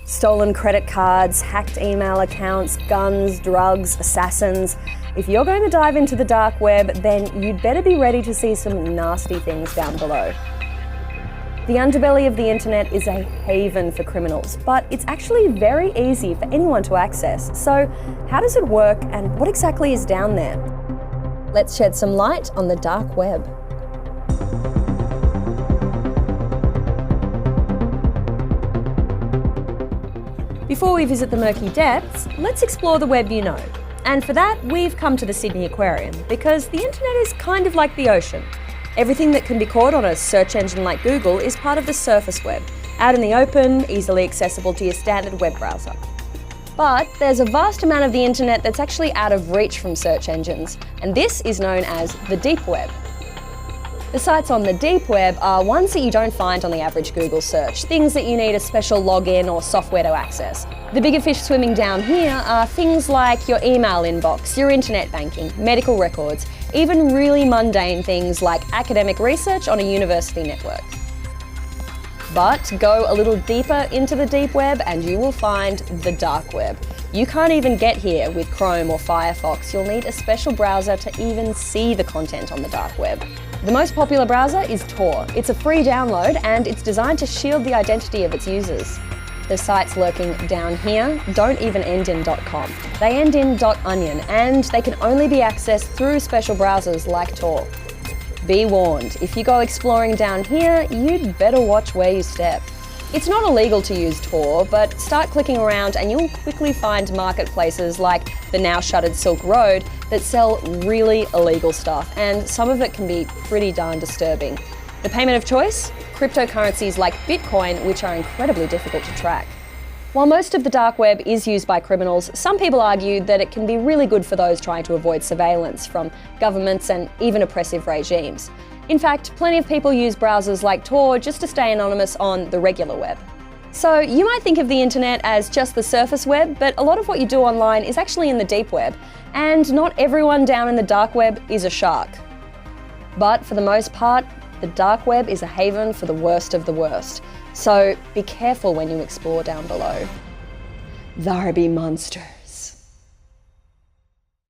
Stolen credit cards, hacked email accounts, guns, drugs, assassins. If you're going to dive into the dark web, then you'd better be ready to see some nasty things down below. The underbelly of the internet is a haven for criminals, but it's actually very easy for anyone to access. So how does it work and what exactly is down there? Let's shed some light on the dark web. Before we visit the murky depths, let's explore the web you know. And for that, we've come to the Sydney Aquarium, because the internet is kind of like the ocean. Everything that can be caught on a search engine like Google is part of the surface web, out in the open, easily accessible to your standard web browser. But there's a vast amount of the internet that's actually out of reach from search engines, and this is known as the deep web. The sites on the deep web are ones that you don't find on the average Google search, things that you need a special login or software to access. The bigger fish swimming down here are things like your email inbox, your internet banking, medical records, even really mundane things like academic research on a university network. But go a little deeper into the deep web and you will find the dark web. You can't even get here with Chrome or Firefox. You'll need a special browser to even see the content on the dark web. The most popular browser is Tor. It's a free download and it's designed to shield the identity of its users. The sites lurking down here don't even end in .com. They end in .onion and they can only be accessed through special browsers like Tor. Be warned, if you go exploring down here, you'd better watch where you step. It's not illegal to use Tor, but start clicking around and you'll quickly find marketplaces like the now shuttered Silk Road that sell really illegal stuff, and some of it can be pretty darn disturbing. The payment of choice? Cryptocurrencies like Bitcoin, which are incredibly difficult to track. While most of the dark web is used by criminals, some people argue that it can be really good for those trying to avoid surveillance from governments and even oppressive regimes. In fact, plenty of people use browsers like Tor just to stay anonymous on the regular web. So you might think of the internet as just the surface web, but a lot of what you do online is actually in the deep web, and not everyone down in the dark web is a shark. But for the most part, the dark web is a haven for the worst of the worst. So be careful when you explore down below. There be monsters.